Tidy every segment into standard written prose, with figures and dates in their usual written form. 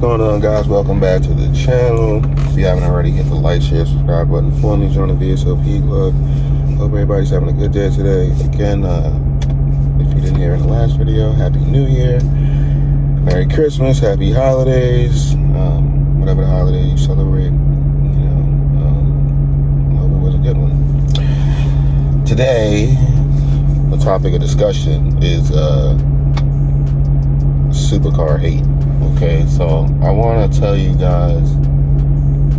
going on, guys? Welcome back to the channel. If you haven't already, hit the like, share, subscribe button for me. Join the VSOP Club. Hope everybody's having a good day today. Again, if you didn't hear in the last video, Happy New Year, Merry Christmas, Happy Holidays, whatever the holiday you celebrate. I hope it was a good one. Today, the topic of discussion is supercar hate. Okay, so I want to tell you guys,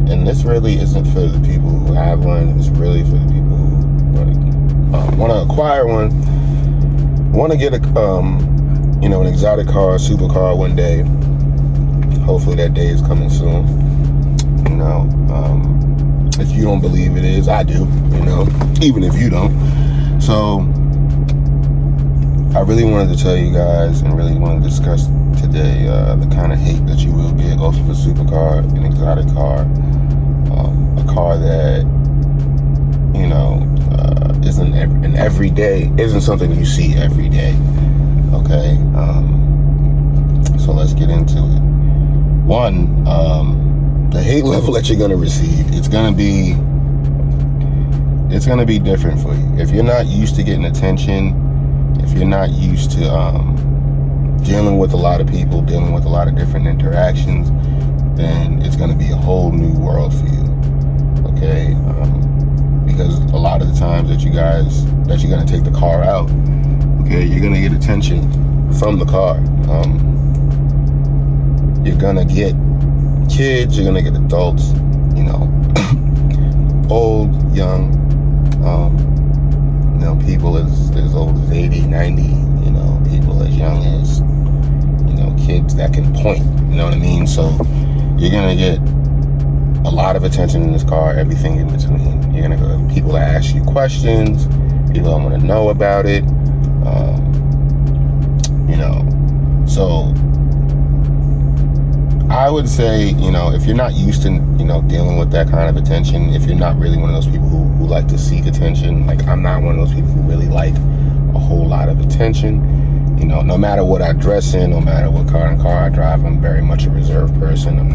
and this really isn't for the people who have one. It's really for the people who want to acquire one, want to get an exotic car, supercar one day. Hopefully that day is coming soon. If you don't believe it is, I do. Even if you don't. So I really wanted to tell you guys and really want to discuss today the kind of hate that you will get off of a supercar, an exotic car, a car that isn't something you see every day. Okay, so let's get into it. One, the hate level that you're gonna receive, it's gonna be different for you. If you're not used to getting attention, if you're not used to dealing with a lot of people, dealing with a lot of different interactions, then it's going to be a whole new world for you. Okay, because a lot of the times that you're going to take the car out, okay, you're going to get attention from the car. You're going to get kids, you're going to get adults, old, young, people as old as 80, 90, people as young as, kids that can point, you know what I mean? So you're gonna get a lot of attention in this car, everything in between. You're gonna go people that ask you questions, people that want to know about it, so I would say, if you're not used to, dealing with that kind of attention, if you're not really one of those people who like to seek attention, like I'm not one of those people who really like a whole lot of attention, no matter what I dress in, no matter what car I drive, I'm very much a reserved person. I'm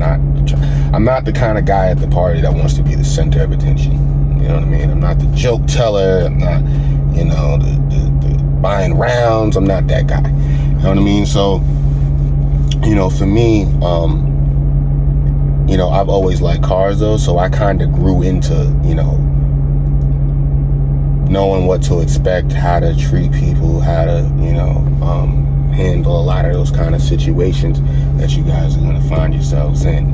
not the kind of guy at the party that wants to be the center of attention. You know what I mean? I'm not the joke teller. I'm not, the buying rounds. I'm not that guy. You know what I mean? So, for me, I've always liked cars though, so I kind of grew into, knowing what to expect, how to treat people, how to, handle a lot of those kind of situations that you guys are going to find yourselves in.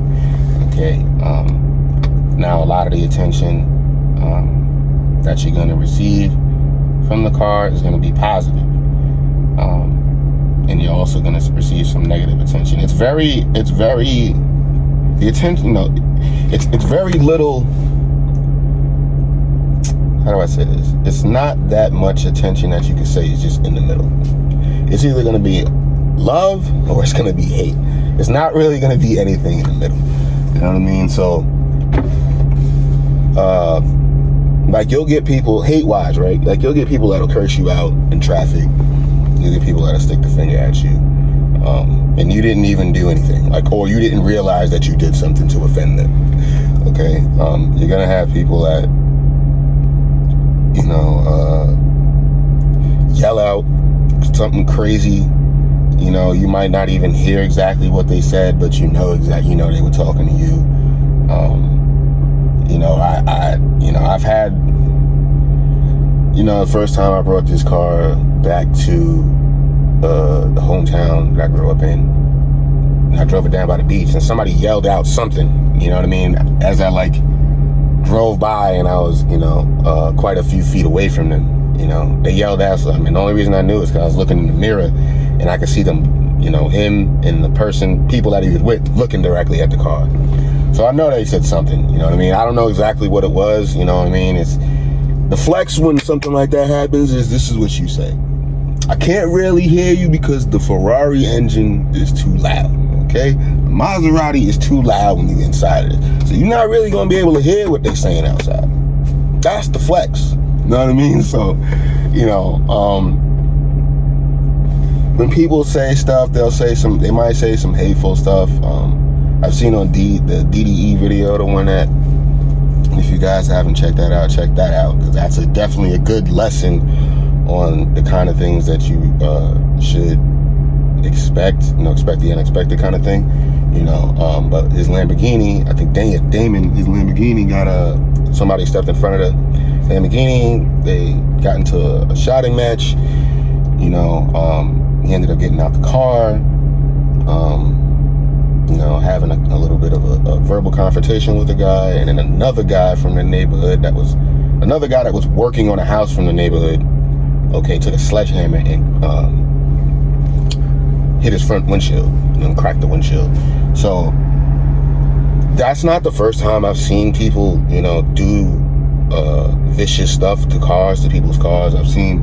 Okay, now a lot of the attention that you're going to receive from the car is going to be positive. And you're also going to receive some negative attention. It's very little, how do I say this? It's not that much attention that you can say is just in the middle. It's either going to be love or it's going to be hate. It's not really going to be anything in the middle. You know what I mean? So, like you'll get people hate-wise, right? Like you'll get people that'll curse you out in traffic. You'll get people that'll stick the finger at you. And you didn't even do anything, or you didn't realize that you did something to offend them. Okay, you're gonna have people that, yell out something crazy. You might not even hear exactly what they said, but they were talking to you. I've had, the first time I brought this car back to the hometown that I grew up in, and I drove it down by the beach, and somebody yelled out something, you know what I mean, as I drove by, and I was, quite a few feet away from them. They yelled out something, and the only reason I knew is because I was looking in the mirror, and I could see them, him and the people that he was with, looking directly at the car. So I know they said something, you know what I mean? I don't know exactly what it was, you know what I mean? It's the flex when something like that happens is this is what you say. I can't really hear you because the Ferrari engine is too loud, okay? The Maserati is too loud when you're inside of it. So you're not really gonna be able to hear what they're saying outside. That's the flex, you know what I mean? So, when people say stuff, they might say some hateful stuff. I've seen on the DDE video, the one that, if you guys haven't checked that out, check that out, because that's definitely a good lesson on the kind of things that you should expect, expect the unexpected kind of thing, but his Lamborghini, I think Damon, his Lamborghini got somebody stepped in front of the Lamborghini, they got into a shouting match, he ended up getting out the car, having a little bit of a verbal confrontation with the guy, and then another guy from the neighborhood that was working on a house from the neighborhood, took a sledgehammer and hit his front windshield and cracked the windshield. So that's not the first time I've seen people, do vicious stuff to people's cars. I've seen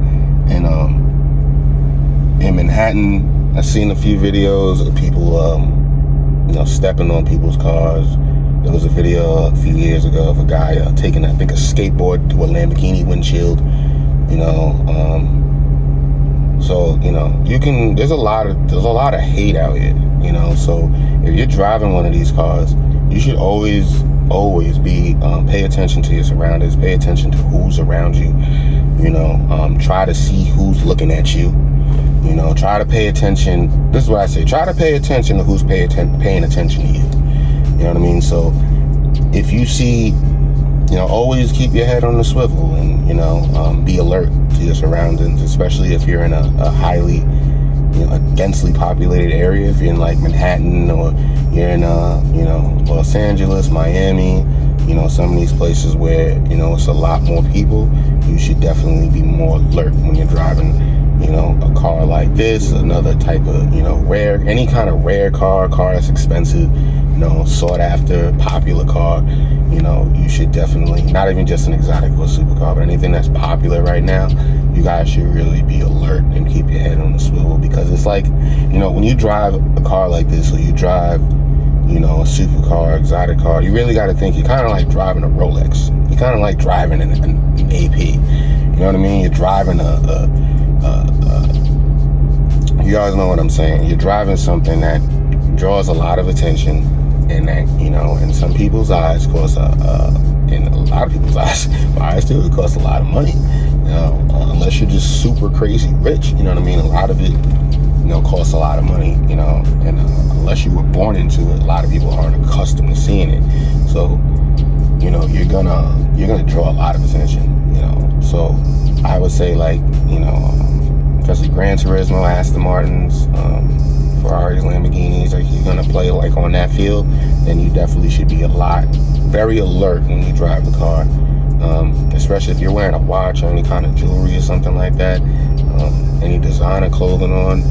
in Manhattan, I've seen a few videos of people, stepping on people's cars. There was a video a few years ago of a guy taking, I think, a skateboard to a Lamborghini windshield. So there's a lot of hate out here. So if you're driving one of these cars, you should always be pay attention to your surroundings, pay attention to who's around you. Try to see who's looking at you. Try to pay attention. This is what I say. Try to pay attention to who's paying attention to you. You know what I mean? So if you see, always keep your head on the swivel and, be alert to your surroundings, especially if you're in a highly, a densely populated area. If you're in like Manhattan, or you're in, Los Angeles, Miami, some of these places where, it's a lot more people, you should definitely be more alert when you're driving, a car like this, another type of, any kind of rare car that's expensive, sought after, popular car, you should definitely, not even just an exotic or supercar, but anything that's popular right now, you guys should really be alert and keep your head on the swivel, because it's like, when you drive a car like this, or you drive, a supercar, exotic car, you really got to think, you're kind of like driving a Rolex. You're kind of like driving an AP. You know what I mean? You're driving you guys know what I'm saying. You're driving something that draws a lot of attention, and that, in some people's eyes costs in a lot of people's eyes too, it costs a lot of money. Unless you're just super crazy rich, you know what I mean? A lot of it, costs a lot of money, and unless you were born into it, a lot of people aren't accustomed to seeing it. So, you're gonna draw a lot of attention, So I would say, like, especially Gran Turismo, Aston Martins, Ferraris, Lamborghinis, like, you're gonna play like on that field, then you definitely should be very alert when you drive the car. Especially if you're wearing a watch or any kind of jewelry or something like that, any designer clothing on,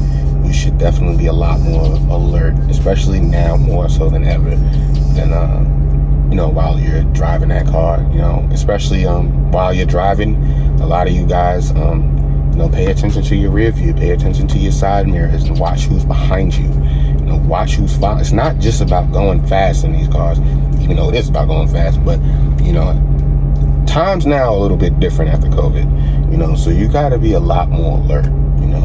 you should definitely be a lot more alert, especially now more so than ever, while you're driving that car, especially while you're driving. A lot of you guys, pay attention to your rear view, pay attention to your side mirrors, and watch who's behind you. Watch who's following. It's not just about going fast in these cars, even though it is about going fast, but, times now a little bit different after COVID, so you got to be a lot more alert,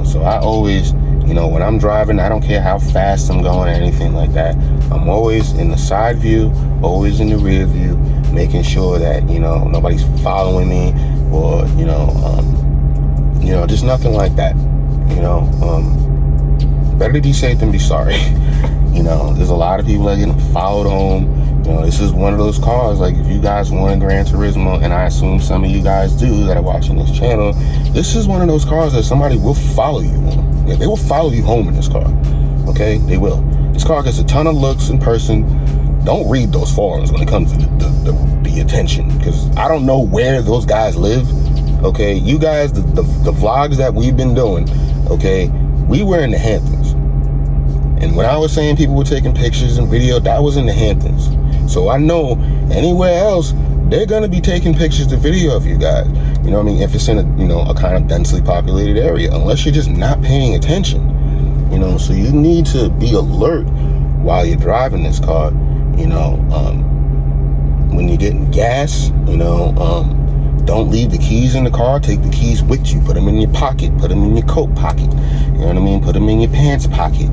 so I always, when I'm driving, I don't care how fast I'm going or anything like that. I'm always in the side view, always in the rear view, making sure that, nobody's following me, or, just nothing like that, better to be safe than be sorry. There's a lot of people that get followed home. This is one of those cars, like, if you guys want a Gran Turismo, and I assume some of you guys do that are watching this channel, this is one of those cars that somebody will follow you on. Yeah, they will follow you home in this car, okay? They will. This car gets a ton of looks in person. Don't read those forums when it comes to the attention, because I don't know where those guys live, okay? You guys, the vlogs that we've been doing, okay, we were in the Hamptons. And when I was saying people were taking pictures and video, that was in the Hamptons. So I know anywhere else, they're going to be taking pictures to video of you guys. You know what I mean? If it's in a kind of densely populated area, unless you're just not paying attention. So you need to be alert while you're driving this car. When you're getting gas, don't leave the keys in the car. Take the keys with you. Put them in your pocket. Put them in your coat pocket. You know what I mean? Put them in your pants pocket.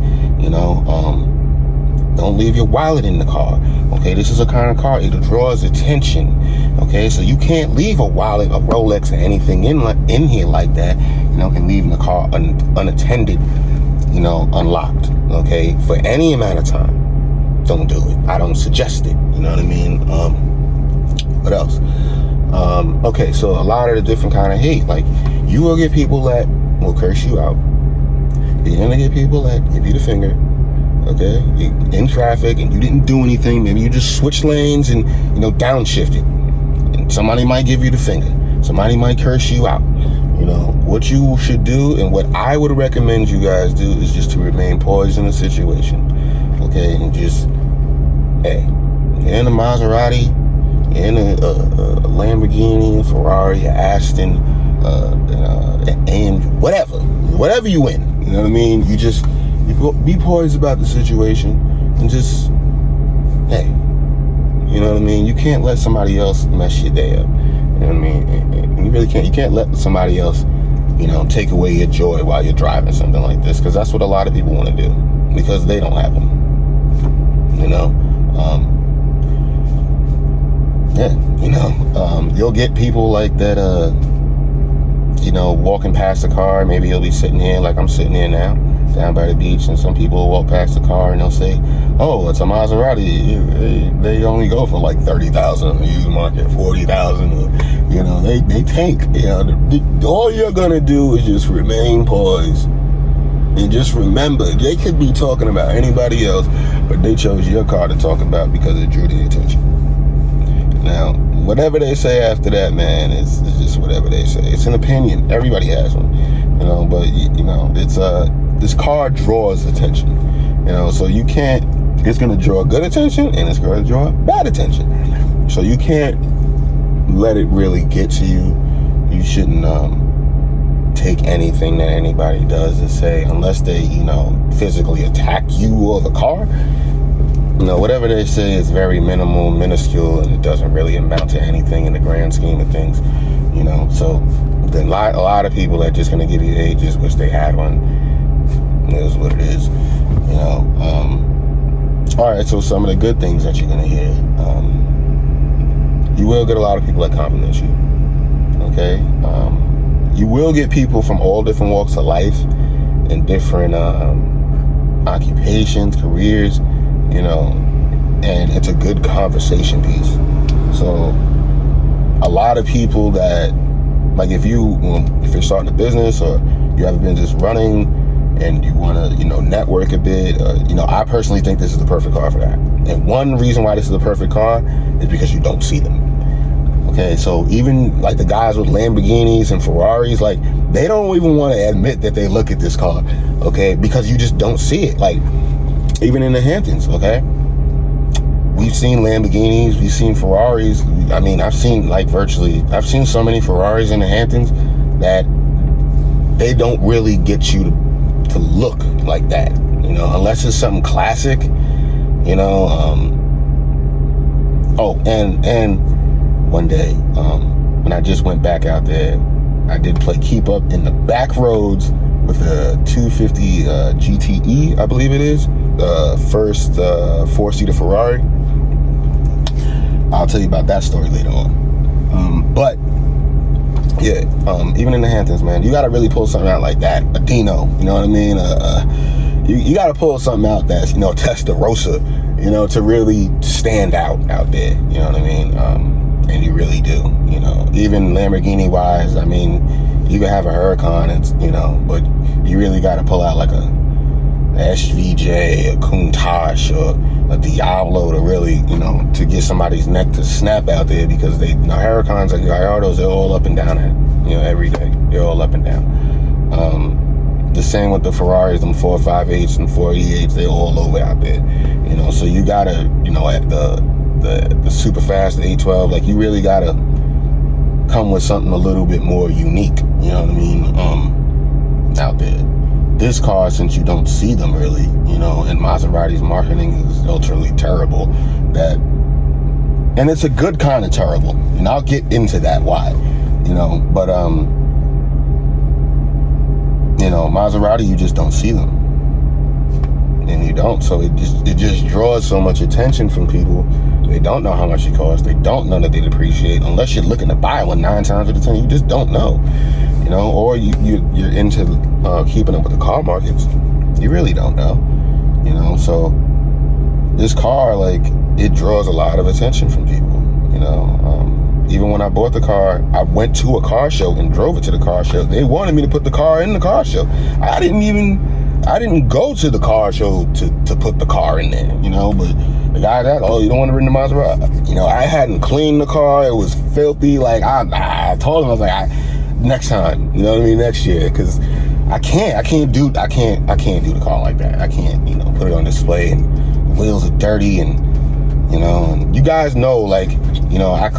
Don't leave your wallet in the car. Okay, this is a kind of car, it draws attention. Okay, so you can't leave a wallet, a Rolex, or anything in here like that, and leaving the car unattended, unlocked. Okay, for any amount of time. Don't do it. I don't suggest it. You know what I mean? What else? Okay, so a lot of the different kind of hate. Like, you will get people that will curse you out. You're gonna get people that give you the finger. Okay, in traffic and you didn't do anything. Maybe you just switched lanes and downshifted. And somebody might give you the finger. Somebody might curse you out. What you should do, and what I would recommend you guys do, is just to remain poised in the situation. Okay, and just, hey, you're in a Maserati, you're in a Lamborghini, a Ferrari, a Aston, and whatever you in. You know what I mean? You just be poised about the situation and just, hey, you know what I mean? You can't let somebody else mess your day up. You know what I mean? And you really can't. You can't let somebody else, take away your joy while you're driving something like this, because that's what a lot of people want to do, because they don't have them. You'll get people like that, walking past the car. Maybe you'll be sitting here like I'm sitting here now, down by the beach, and some people will walk past the car and they'll say, oh, it's a Maserati. They only go for like 30,000 on the used market, 40,000. They tank. All you're gonna do is just remain poised. And just remember, they could be talking about anybody else, but they chose your car to talk about because it drew their attention. Now, whatever they say after that, man, it's just whatever they say. It's an opinion. Everybody has one, but it's this car draws attention, so you can't. It's gonna draw good attention and it's gonna draw bad attention. So you can't let it really get to you. You shouldn't take anything that anybody does to say, unless they, physically attack you or the car. Whatever they say is very minimal, minuscule, and it doesn't really amount to anything in the grand scheme of things. So then a lot of people are just gonna give you hate just wish they had one. It is what it is. All right, so some of the good things that you're gonna hear. You will get a lot of people that compliment you. Okay. You will get people from all different walks of life and different occupations, careers, and it's a good conversation piece. So a lot of people that, like, if you're starting a business or you have a business running and you want to, network a bit, I personally think this is the perfect car for that. And one reason why this is the perfect car is because you don't see them. Okay, so even like the guys with Lamborghinis and Ferraris, like, they don't even want to admit that they look at this car, okay, because you just don't see it. Like, even in the Hamptons, okay, we've seen Lamborghinis, we've seen Ferraris. I mean, I've seen so many Ferraris in the Hamptons that they don't really get you to look like that, unless it's something classic, and one day, when I just went back out there, I did play keep up in the back roads with a 250 GTE, I believe it is, first 4-seater Ferrari. I'll tell you about that story later on. But yeah, even in the Hamptons, man, you got to really pull something out like that. A Dino, you know what I mean? You got to pull something out that's, Testarossa, to really stand out there. You know what I mean? And you really do. Even Lamborghini wise, I mean, you can have a Huracan, but you really got to pull out like a SVJ, a Countach, or a Diablo to really, to get somebody's neck to snap out there, because Huracans and Gallardos, they're all up and down every day. They're all up and down. The same with the Ferraris, them 458s and 488s, they're all over out there. So you gotta, at the super fast, the 812, like, you really gotta come with something a little bit more unique, you know what I mean, out there. This car, since you don't see them really, and Maserati's marketing is ultimately terrible, and it's a good kind of terrible, and I'll get into that why, but Maserati, you just don't see them. and you don't. So it just draws so much attention from people. They don't know how much it costs. They don't know that they depreciate unless you're looking to buy one 9 times out of 10. You just don't know, you know. Or you're into keeping up with the car markets. You really don't know, you know. So this car, like, it draws a lot of attention from people, you know. Even when I bought the car, I went to a car show and drove it to the car show. They wanted me to put the car in the car show. I didn't go to the car show to put the car in there, you know. But the guy you don't want to bring the Maserati? You know, I hadn't cleaned the car. It was filthy. Like, I told him, I was like, next time, you know what I mean, next year, because I can't do the car like that. I can't, you know, put it on display and the wheels are dirty, and you know, and you guys know, like, you know, when I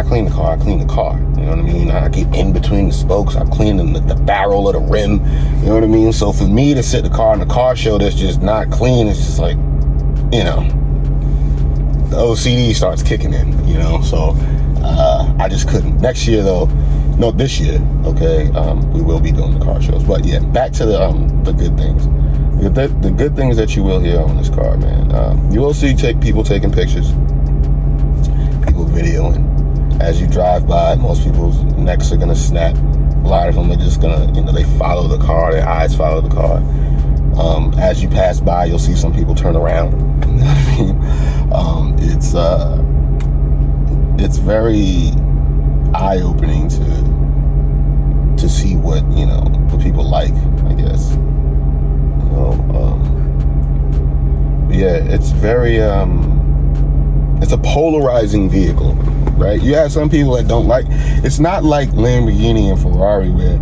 clean the car, I clean the car. You know what I mean? I get in between the spokes. I clean the barrel of the rim. You know what I mean? So for me to sit the car in the car show that's just not clean, it's just like, you know, the OCD starts kicking in, you know? So I just couldn't. Next year, though, no, this year, okay, we will be doing the car shows. But yeah, back to the good things. The good things that you will hear on this car, man. You will see people taking pictures, people videoing. As you drive by, most people's necks are gonna snap. A lot of them are just gonna, you know, they follow the car, their eyes follow the car. As you pass by, you'll see some people turn around. You know what I mean? It's very eye-opening to see what, you know, what people like, I guess. Yeah, it's very it's a polarizing vehicle, right? You have some people that don't like. It's not like Lamborghini and Ferrari, where,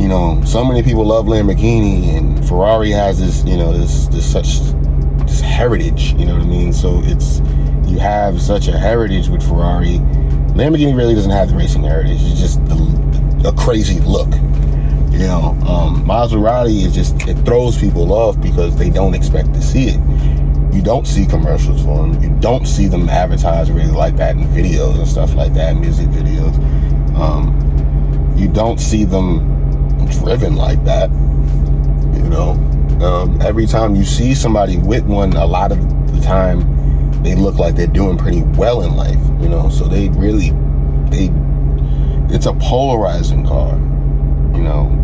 you know, so many people love Lamborghini and Ferrari has this, you know, this heritage, you know what I mean? So you have such a heritage with Ferrari. Lamborghini really doesn't have the racing heritage. It's just a crazy look. You know, Maserati it throws people off because they don't expect to see it. You don't see commercials for them. You don't see them advertised really like that in videos and stuff like that, music videos. You don't see them driven like that. You know, every time you see somebody with one, a lot of the time they look like they're doing pretty well in life. You know, so it's a polarizing car. You know,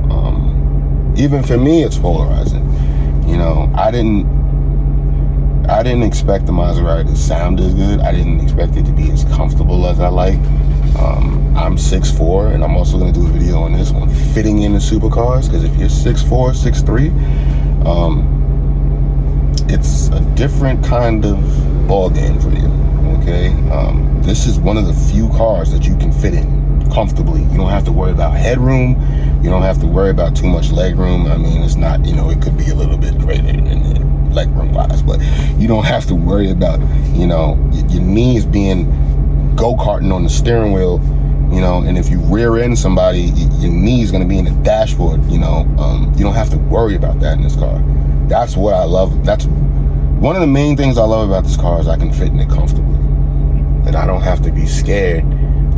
even for me, it's polarizing. You know, I didn't expect the Maserati to sound as good. I didn't expect it to be as comfortable as I like. I'm 6'4", and I'm also going to do a video on this one, fitting into supercars, because if you're 6'4", 6'3", it's a different kind of ball game for you, okay? This is one of the few cars that you can fit in comfortably. You don't have to worry about headroom. You don't have to worry about too much leg room. I mean, it's not, you know, it could be a little bit greater than leg room wise, but you don't have to worry about, you know, your knees being go-karting on the steering wheel, you know, and if you rear end somebody, your knee's gonna be in the dashboard, you know. You don't have to worry about that in this car. That's what I love. That's one of the main things I love about this car, is I can fit in it comfortably. And I don't have to be scared,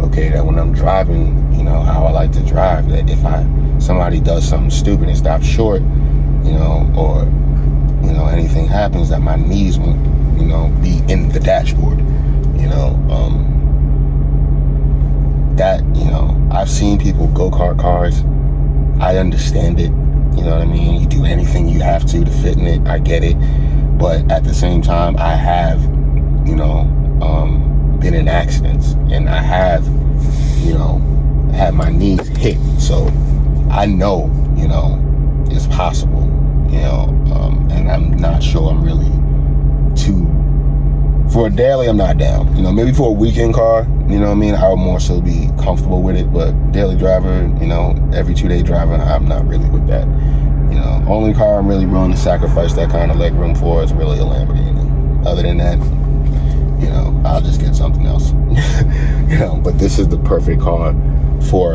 okay, that when I'm driving, you know, how I like to drive, that if somebody does something stupid and stops short, you know, or, you know, anything happens, that my knees won't, you know, be in the dashboard, you know. That, you know, I've seen people go-kart cars. I understand it, you know what I mean? You do anything you have to fit in it, I get it. But at the same time, I have, you know, been in accidents, and I have, you know, had my knees hit. So I know, you know, it's possible, you know, and I'm not sure I'm really for a daily, I'm not down. You know, maybe for a weekend car, you know what I mean, I would more so be comfortable with it. But daily driver, you know, every 2-day driver, I'm not really with that. You know, only car I'm really willing to sacrifice that kind of leg room for is really a Lamborghini. Other than that, you know, I'll just get something else. You know, but this is the perfect car for,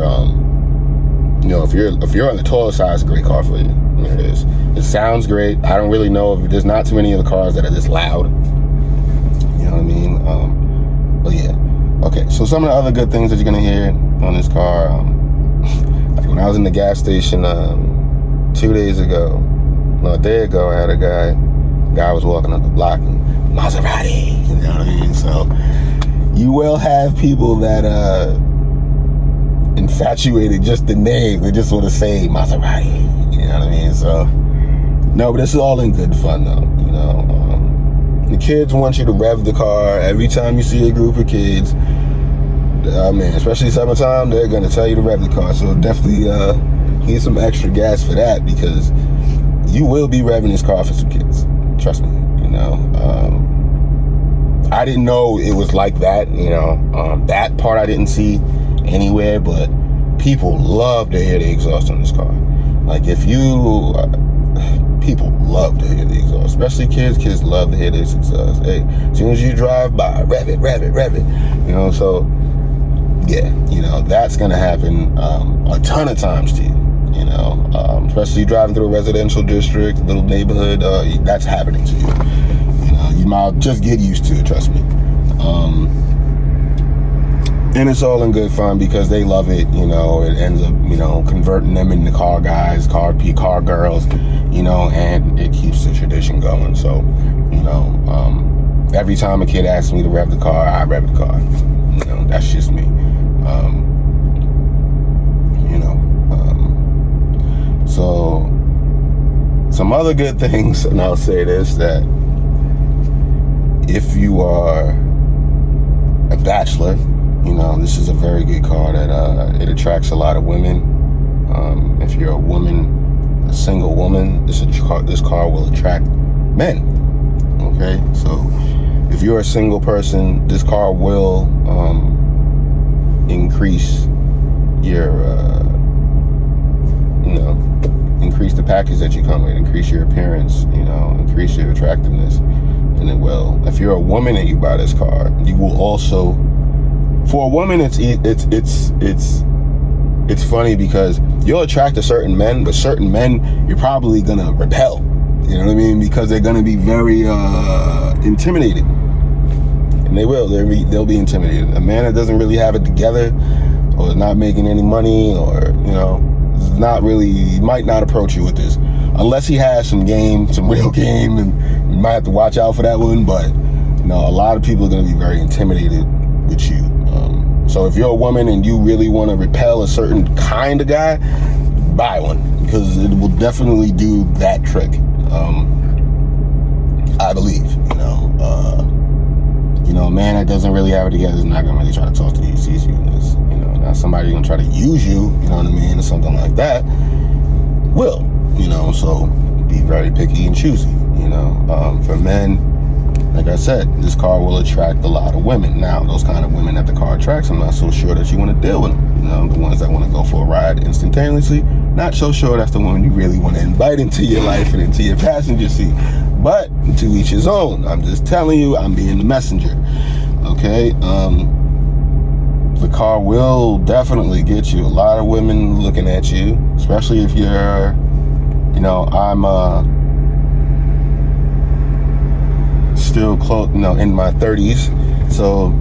you know, if you're on the taller side, it's a great car for you. It is. It sounds great. I don't really know if there's not too many of the cars that are this loud. You know what I mean? But yeah. Okay, so some of the other good things that you're gonna hear on this car, like when I was in the gas station 2 days ago, Well, a day ago, I had a guy was walking up the block and Maserati, you know what I mean? So you will have people that infatuated just the name. They just want to say Maserati, you know what I mean? So no, but this is all in good fun though, you know. The kids want you to rev the car every time you see a group of kids. I mean, especially summertime, they're gonna tell you to rev the car. So definitely here's some extra gas for that, because you will be revving this car for some kids. Trust me, you know. I didn't know it was like that, you know. That part I didn't see anywhere, but people love to hear the exhaust on this car. Like if you, people love to hear the exhaust, especially kids. Kids love to hear this exhaust. Hey, as soon as you drive by, rev it, rev it, rev it. You know, so yeah, you know, that's gonna happen a ton of times to you. You know, especially driving through a residential district, little neighborhood, that's happening to you. You know, you might just get used to it, trust me. And it's all in good fun because they love it. You know, it ends up, you know, converting them into car guys, car girls, you know, and it keeps the tradition going. So, you know, every time a kid asks me to rev the car, I rev the car. You know, that's just me. You know, so some other good things, and I'll say this, that if you are a bachelor, you know, this is a very good car that it attracts a lot of women. If you're a woman, a single woman, this car will attract men. Okay, so if you're a single person, this car will increase your, you know, increase the package that you come with, increase your appearance, you know, increase your attractiveness, and it will. If you're a woman and you buy this car, you will also. For a woman, it's funny because you'll attract a certain men, but certain men you're probably gonna repel. You know what I mean? Because they're gonna be very intimidated, and they will. They'll be intimidated. A man that doesn't really have it together, or is not making any money, or you know, is not really, he might not approach you with this unless he has some game, some real game, and you might have to watch out for that one. But you know, a lot of people are gonna be very intimidated with you. So if you're a woman and you really want to repel a certain kind of guy, buy one, because it will definitely do that trick. I believe, you know, a man that doesn't really have it together is not gonna really try to talk to you, sees you as, you know, now somebody gonna try to use you, you know what I mean, or something like that, will, you know, so be very picky and choosy, you know. For men, like I said, this car will attract a lot of women. Now, those kind of women that the car attracts, I'm not so sure that you want to deal with them. You know, the ones that want to go for a ride instantaneously, not so sure that's the one you really want to invite into your life and into your passenger seat. But to each his own. I'm just telling you, I'm being the messenger. Okay? The car will definitely get you a lot of women looking at you, especially if you're, you know, I'm still close, you know, in my 30s, so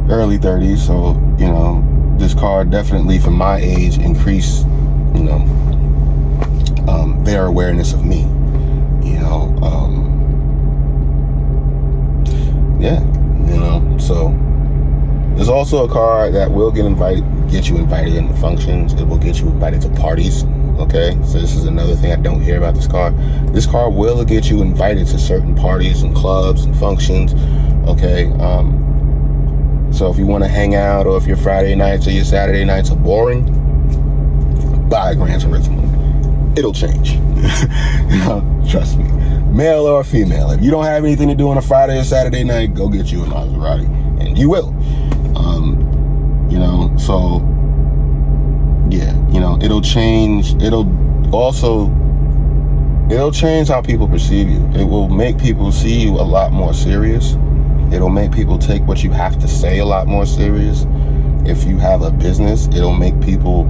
early 30s, so you know, this car definitely for my age increased, you know, their awareness of me, you know. Yeah, you know, so there's also a car that will get you invited into functions. It will get you invited to parties. Okay, so this is another thing I don't hear about this car. This car will get you invited to certain parties and clubs and functions. Okay, so if you want to hang out, or if your Friday nights or your Saturday nights are boring, buy a Gran Turismo. It'll change. You know, trust me, male or female. If you don't have anything to do on a Friday or Saturday night, go get you a Maserati, and you will. You know, so yeah, you know, it'll change. It'll change how people perceive you. It will make people see you a lot more serious. It'll make people take what you have to say a lot more serious. If you have a business, it'll make people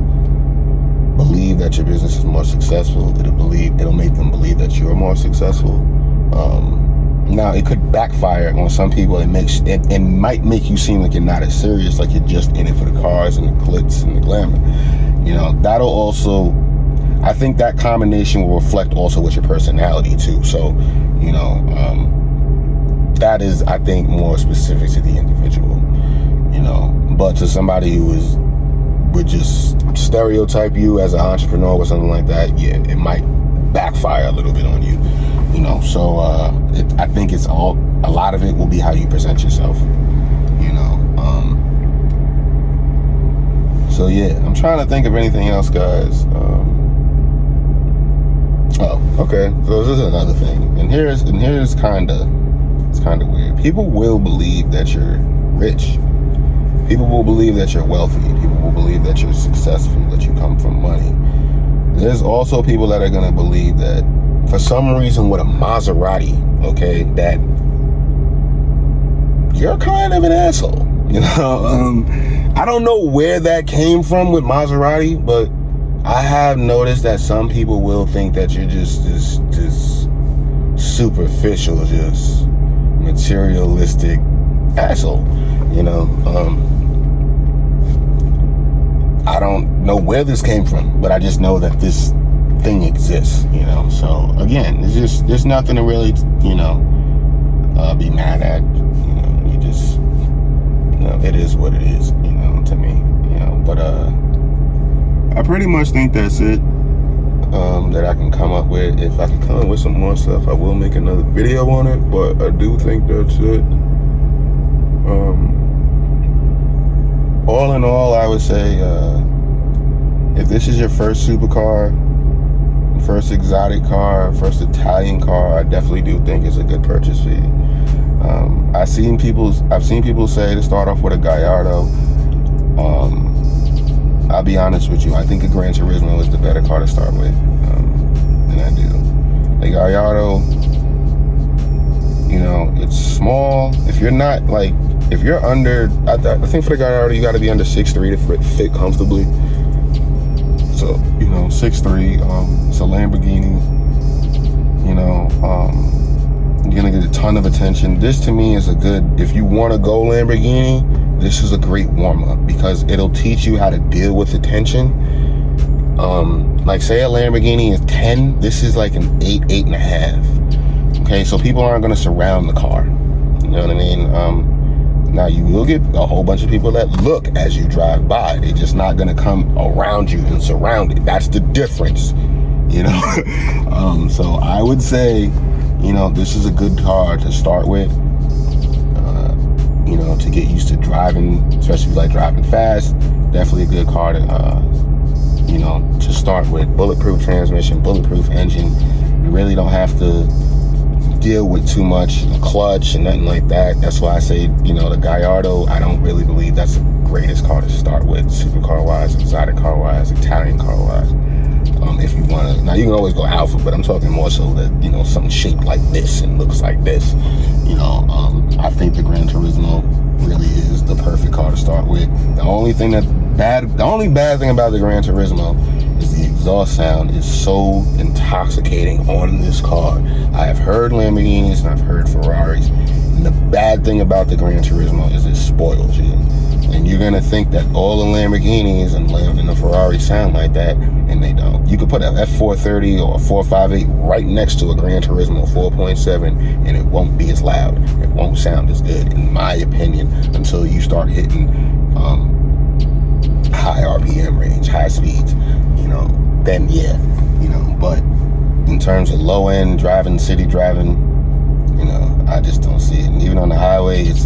believe that your business is more successful. It'll make them believe that you're more successful. Now, it could backfire on some people. It might make you seem like you're not as serious, like you're just in it for the cars and the glitz and the glamour. You know, that'll also I think that combination will reflect also with your personality too. So, you know, that is, I think, more specific to the individual, you know. But to somebody who would just stereotype you as an entrepreneur or something like that, yeah, it might backfire a little bit on you, you know. So I think it's a lot of it will be how you present yourself, you know. So yeah, I'm trying to think of anything else, guys. Oh, okay. So this is another thing, and here's kind of weird. People will believe that you're rich. People will believe that you're wealthy. People will believe that you're successful, that you come from money. There's also people that are gonna believe that for some reason with a Maserati, okay, that you're kind of an asshole. You know, I don't know where that came from with Maserati, but I have noticed that some people will think that you're just superficial, just materialistic asshole. You know, I don't know where this came from, but I just know that this thing exists. You know, so again, it's just, there's nothing to really, you know, be mad at. You know, you just, you know, it is what it is. You know, to me, you know, but I pretty much think that's it that I can come up with. If I can come up with some more stuff, I will make another video on it, but I do think that's it. All in all, I would say if this is your first supercar, first exotic car, first Italian car, I definitely do think it's a good purchase for you. I've seen people say to start off with a Gallardo. I'll be honest with you, I think a Gran Turismo is the better car to start with, than I do. The Gallardo, you know, it's small. If you're not like, if you're under, I think for the Gallardo, you got to be under 6'3" to fit comfortably. So, you know, 6'3", it's a Lamborghini, you know, you're gonna get a ton of attention. This to me is a good, if you want to go Lamborghini, this is a great warm-up because it'll teach you how to deal with attention. Like say a Lamborghini is 10, this is like an 8, 8.5. Okay, so people aren't gonna surround the car. You know what I mean? Now you will get a whole bunch of people that look as you drive by. They're just not gonna come around you and surround it. That's the difference, you know? So I would say, you know, this is a good car to start with, you know, to get used to driving, especially if you like driving fast. Definitely a good car to, you know, to start with. Bulletproof transmission, bulletproof engine. You really don't have to deal with too much clutch and nothing like that. That's why I say, you know, the Gallardo, I don't really believe that's the greatest car to start with, supercar wise, exotic car wise, Italian car wise. If you want to, now you can always go Alpha, but I'm talking more so that, you know, something shaped like this and looks like this. You know, I think the Gran Turismo really is the perfect car to start with. The only bad thing about the Gran Turismo is the exhaust sound is so intoxicating on this car. I have heard Lamborghinis and I've heard Ferraris, and the bad thing about the Gran Turismo is it spoils you. And you're gonna think that all the Lamborghinis and the Ferrari sound like that, and they don't. You could put an F430 or a 458 right next to a Gran Turismo 4.7, and it won't be as loud. It won't sound as good, in my opinion, until you start hitting high RPM range, high speeds. You know, then yeah, you know. But in terms of low end driving, city driving, you know, I just don't see it. And even on the highway, it's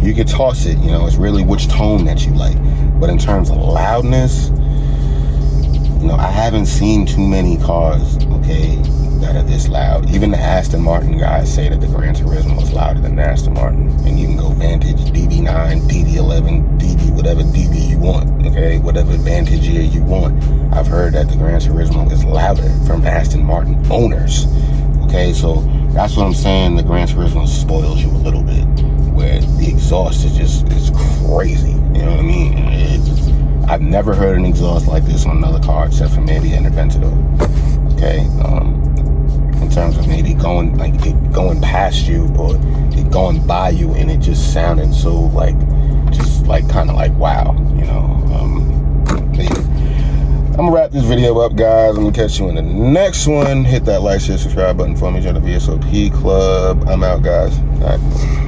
you can toss it, you know, it's really which tone that you like. But in terms of loudness, you know, I haven't seen too many cars, okay, that are this loud. Even the Aston Martin guys say that the Gran Turismo is louder than the Aston Martin. And you can go Vantage, DB9, DB11, DB, whatever DB you want, okay, whatever Vantage year you want. I've heard that the Gran Turismo is louder from Aston Martin owners, okay, so that's what I'm saying. The Gran Turismo spoils you a little bit, where the exhaust is crazy. You know what I mean? I've never heard an exhaust like this on another car except for maybe an Aventador. Okay, in terms of maybe going past you or it going by you, and it just sounded so like, just like kind of like wow, you know. I'm gonna wrap this video up, guys. I'm gonna catch you in the next one. Hit that like, share, subscribe button for me. Join the VSOP Club. I'm out, guys. All right.